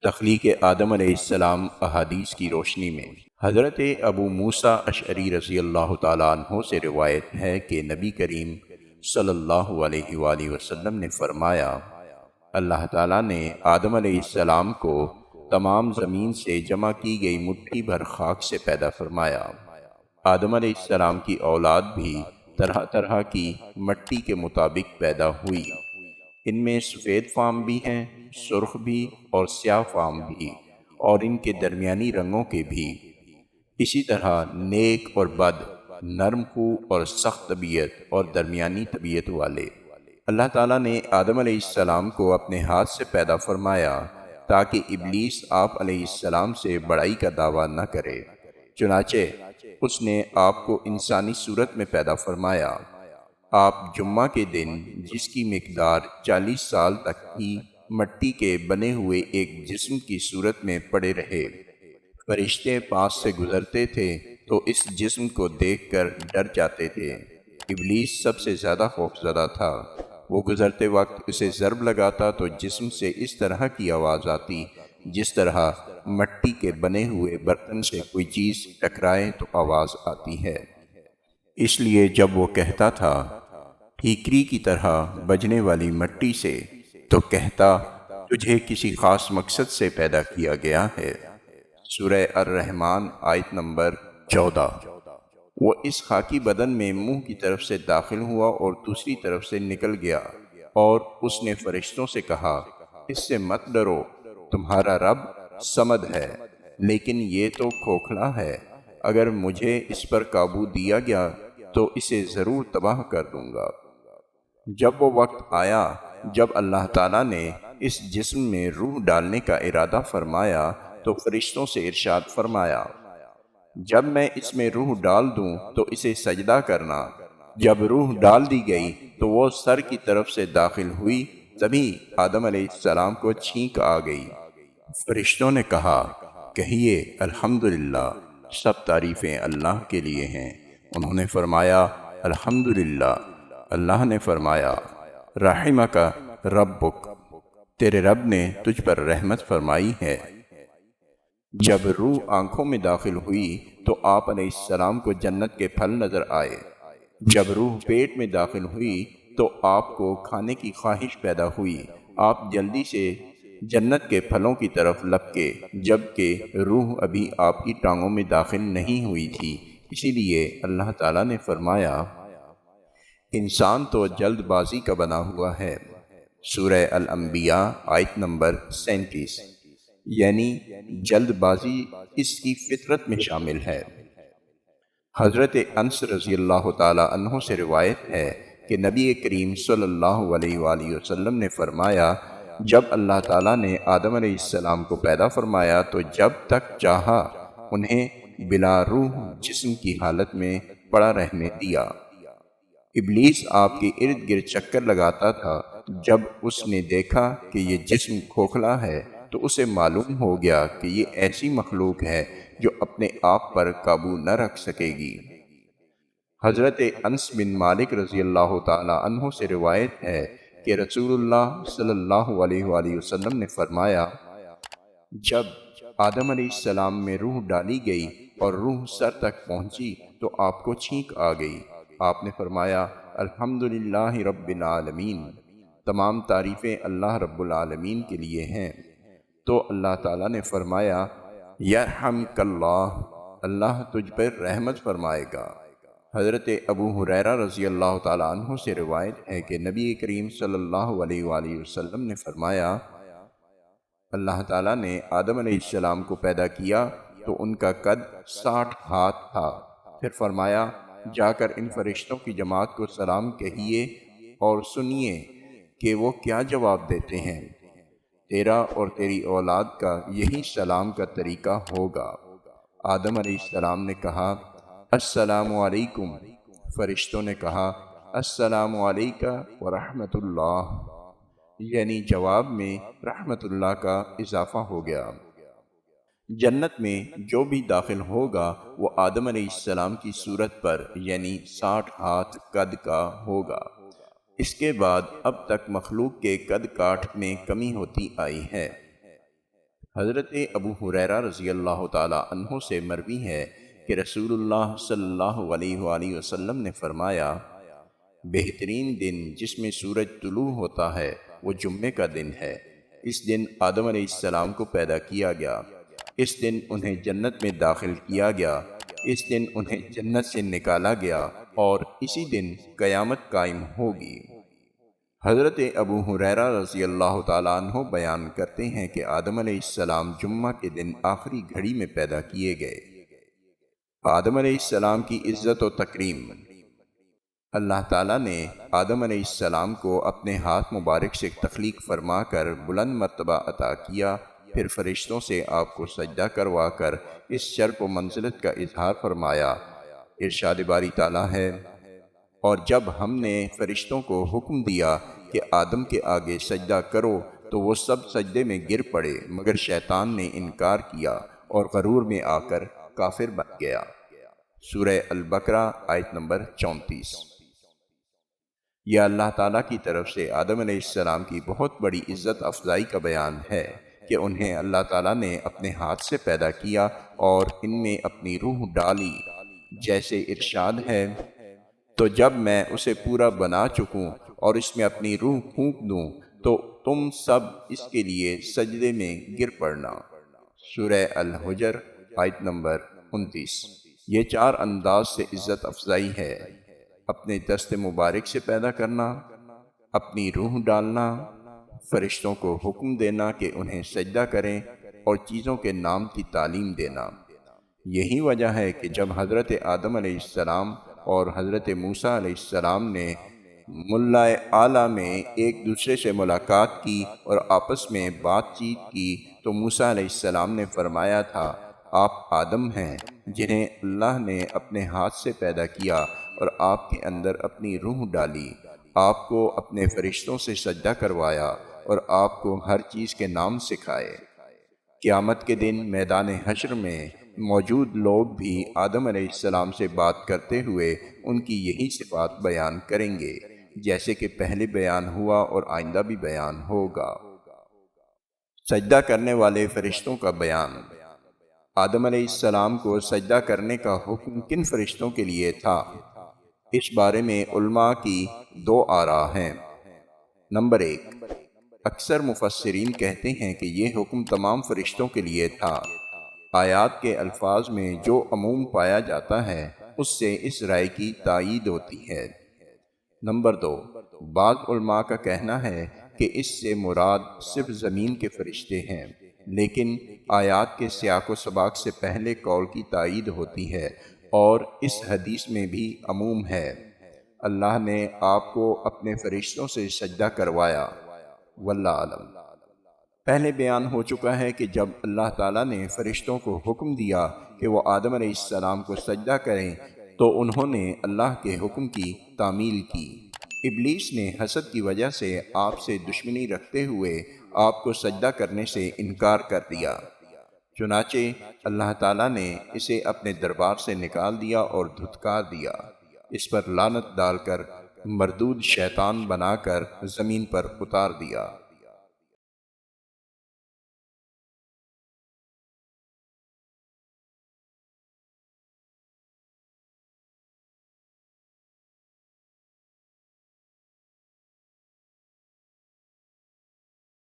تخلیق آدم علیہ السلام احادیث کی روشنی میں حضرت ابو موسیٰ اشعری رضی اللہ تعالیٰ عنہ سے روایت ہے کہ نبی کریم صلی اللہ علیہ وآلہ وسلم نے فرمایا، اللہ تعالیٰ نے آدم علیہ السلام کو تمام زمین سے جمع کی گئی مٹھی بھر خاک سے پیدا فرمایا۔ آدم علیہ السلام کی اولاد بھی طرح طرح کی مٹی کے مطابق پیدا ہوئی۔ ان میں سفید فام بھی ہیں، سرخ بھی اور سیاہ فام بھی، اور ان کے درمیانی رنگوں کے بھی۔ اسی طرح نیک اور بد، نرم خو اور سخت طبیعت اور درمیانی طبیعت والے۔ اللہ تعالیٰ نے آدم علیہ السلام کو اپنے ہاتھ سے پیدا فرمایا تاکہ ابلیس آپ علیہ السلام سے بڑائی کا دعویٰ نہ کرے۔ چنانچہ اس نے آپ کو انسانی صورت میں پیدا فرمایا۔ آپ جمعہ کے دن جس کی مقدار 40 سال تک ہی مٹی کے بنے ہوئے ایک جسم کی صورت میں پڑے رہے، فرشتے پاس سے گزرتے تھے تو اس جسم کو دیکھ کر ڈر جاتے تھے۔ ابلیس سب سے زیادہ خوفزدہ تھا۔ وہ گزرتے وقت اسے ضرب لگاتا تو جسم سے اس طرح کی آواز آتی جس طرح مٹی کے بنے ہوئے برتن سے کوئی چیز ٹکرائے تو آواز آتی ہے۔ اس لیے جب وہ کہتا تھا ٹھیکری کی طرح بجنے والی مٹی سے، تو کہتا تجھے کسی خاص مقصد سے پیدا کیا گیا ہے۔ سورہ الرحمن آیت نمبر 14۔ وہ اس خاکی بدن میں منہ کی طرف سے داخل ہوا اور دوسری طرف سے نکل گیا، اور اس نے فرشتوں سے کہا اس سے مت ڈرو، تمہارا رب صمد ہے، لیکن یہ تو کھوکھلا ہے۔ اگر مجھے اس پر قابو دیا گیا تو اسے ضرور تباہ کر دوں گا۔ جب وہ وقت آیا جب اللہ تعالیٰ نے اس جسم میں روح ڈالنے کا ارادہ فرمایا تو فرشتوں سے ارشاد فرمایا، جب میں اس میں روح ڈال دوں تو اسے سجدہ کرنا۔ جب روح ڈال دی گئی تو وہ سر کی طرف سے داخل ہوئی، تبھی آدم علیہ السلام کو چھینک آ گئی۔ فرشتوں نے کہا کہیے الحمدللہ، سب تعریفیں اللہ کے لیے ہیں۔ انہوں نے فرمایا الحمدللہ۔ اللہ نے فرمایا رحمک ربک، تیرے رب نے تجھ پر رحمت فرمائی ہے۔ جب روح آنکھوں میں داخل ہوئی تو آپ علیہ السلام کو جنت کے پھل نظر آئے۔ جب روح پیٹ میں داخل ہوئی تو آپ کو کھانے کی خواہش پیدا ہوئی۔ آپ جلدی سے جنت کے پھلوں کی طرف لپکے، جبکہ روح ابھی آپ کی ٹانگوں میں داخل نہیں ہوئی تھی۔ اسی لیے اللہ تعالیٰ نے فرمایا انسان تو جلد بازی کا بنا ہوا ہے۔ سورہ الانبیاء آیت نمبر 37۔ یعنی جلد بازی اس کی فطرت میں شامل ہے۔ حضرت انس رضی اللہ تعالی عنہ سے روایت ہے کہ نبی کریم صلی اللہ علیہ وآلہ وسلم نے فرمایا، جب اللہ تعالیٰ نے آدم علیہ السلام کو پیدا فرمایا تو جب تک چاہا انہیں بلا روح جسم کی حالت میں پڑا رہنے دیا۔ ابلیس آپ کے ارد گرد چکر لگاتا تھا۔ جب اس نے دیکھا کہ یہ جسم کھوکھلا ہے تو اسے معلوم ہو گیا کہ یہ ایسی مخلوق ہے جو اپنے آپ پر قابو نہ رکھ سکے گی۔ حضرت انس بن مالک رضی اللہ تعالی عنہ سے روایت ہے کہ رسول اللہ صلی اللہ علیہ وآلہ وسلم نے فرمایا، جب آدم علیہ السلام میں روح ڈالی گئی اور روح سر تک پہنچی تو آپ کو چھینک آ گئی۔ آپ نے فرمایا الحمدللہ رب العالمین، تمام تعریفیں اللہ رب العالمین کے لیے ہیں۔ تو اللہ تعالیٰ نے فرمایا یرحمک اللہ، اللہ تجھ پر رحمت فرمائے گا۔ حضرت ابو ہریرہ رضی اللہ تعالیٰ عنہ سے روایت ہے کہ نبی کریم صلی اللہ علیہ وآلہ وسلم نے فرمایا اللہ تعالیٰ نے آدم علیہ السلام کو پیدا کیا تو ان کا قد 60 ہاتھ تھا۔ پھر فرمایا جا کر ان فرشتوں کی جماعت کو سلام کہیے اور سنیے کہ وہ کیا جواب دیتے ہیں۔ تیرا اور تیری اولاد کا یہی سلام کا طریقہ ہوگا۔ آدم علیہ السلام نے کہا السلام علیکم۔ فرشتوں نے کہا السلام علیکہ ورحمۃ اللہ، یعنی جواب میں رحمت اللہ کا اضافہ ہو گیا۔ جنت میں جو بھی داخل ہوگا وہ آدم علیہ السلام کی صورت پر یعنی 60 ہاتھ قد کا ہوگا۔ اس کے بعد اب تک مخلوق کے قد کاٹ میں کمی ہوتی آئی ہے۔ حضرت ابو ہریرہ رضی اللہ تعالی عنہ سے مروی ہے کہ رسول اللہ صلی اللہ علیہ وآلہ وسلم نے فرمایا، بہترین دن جس میں سورج طلوع ہوتا ہے وہ جمعے کا دن ہے۔ اس دن آدم علیہ السلام کو پیدا کیا گیا، اس دن انہیں جنت میں داخل کیا گیا، اس دن انہیں جنت سے نکالا گیا اور اسی دن قیامت قائم ہوگی۔ حضرت ابو ہریرہ رضی اللہ تعالیٰ عنہ بیان کرتے ہیں کہ آدم علیہ السلام جمعہ کے دن آخری گھڑی میں پیدا کیے گئے۔ آدم علیہ السلام کی عزت و تکریم۔ اللہ تعالیٰ نے آدم علیہ السلام کو اپنے ہاتھ مبارک سے تخلیق فرما کر بلند مرتبہ عطا کیا، پھر فرشتوں سے آپ کو سجدہ کروا کر اس شرف و منزلت کا اظہار فرمایا۔ ارشاد باری تعالیٰ ہے، اور جب ہم نے فرشتوں کو حکم دیا کہ آدم کے آگے سجدہ کرو تو وہ سب سجدے میں گر پڑے مگر شیطان نے انکار کیا اور غرور میں آ کر کافر بن گیا۔ سورہ البقرہ آیت نمبر 34۔ یہ اللہ تعالیٰ کی طرف سے آدم علیہ السلام کی بہت بڑی عزت افزائی کا بیان ہے کہ انہیں اللہ تعالیٰ نے اپنے ہاتھ سے پیدا کیا اور ان میں اپنی روح ڈالی، جیسے ارشاد ہے، تو جب میں اسے پورا بنا چکوں اور اس میں اپنی روح پھونک دوں تو تم سب اس کے لیے سجدے میں گر پڑنا۔ سورہ الحجر آیت نمبر 29۔ یہ چار انداز سے عزت افزائی ہے: اپنے دست مبارک سے پیدا کرنا، اپنی روح ڈالنا، فرشتوں کو حکم دینا کہ انہیں سجدہ کریں اور چیزوں کے نام کی تعلیم دینا۔ یہی وجہ ہے کہ جب حضرت آدم علیہ السلام اور حضرت موسیٰ علیہ السلام نے ملائے اعلیٰ میں ایک دوسرے سے ملاقات کی اور آپس میں بات چیت کی تو موسیٰ علیہ السلام نے فرمایا تھا، آپ آدم ہیں جنہیں اللہ نے اپنے ہاتھ سے پیدا کیا اور آپ کے اندر اپنی روح ڈالی، آپ کو اپنے فرشتوں سے سجدہ کروایا اور آپ کو ہر چیز کے نام سکھائے۔ قیامت کے دن میدان حشر میں موجود لوگ بھی آدم علیہ السلام سے بات کرتے ہوئے ان کی یہی صفات بیان کریں گے، جیسے کہ پہلے بیان ہوا اور آئندہ بھی بیان ہوگا۔ سجدہ کرنے والے فرشتوں کا بیان۔ آدم علیہ السلام کو سجدہ کرنے کا حکم کن فرشتوں کے لیے تھا؟ اس بارے میں علماء کی دو آراء ہیں۔ نمبر 1، اکثر مفسرین کہتے ہیں کہ یہ حکم تمام فرشتوں کے لیے تھا۔ آیات کے الفاظ میں جو عموم پایا جاتا ہے اس سے اس رائے کی تائید ہوتی ہے۔ نمبر 2، بعض علماء کا کہنا ہے کہ اس سے مراد صرف زمین کے فرشتے ہیں، لیکن آیات کے سیاق و سباق سے پہلے قول کی تائید ہوتی ہے اور اس حدیث میں بھی عموم ہے، اللہ نے آپ کو اپنے فرشتوں سے سجدہ کروایا۔ واللہ اعلم۔ پہلے بیان ہو چکا ہے کہ جب اللہ تعالیٰ نے فرشتوں کو حکم دیا کہ وہ آدم علیہ السلام کو سجدہ کریں تو انہوں نے اللہ کے حکم کی تعمیل کی۔ ابلیس نے حسد کی وجہ سے آپ سے دشمنی رکھتے ہوئے آپ کو سجدہ کرنے سے انکار کر دیا، چنانچہ اللہ تعالیٰ نے اسے اپنے دربار سے نکال دیا اور دھتکار دیا، اس پر لعنت ڈال کر مردود شیطان بنا کر زمین پر اتار دیا۔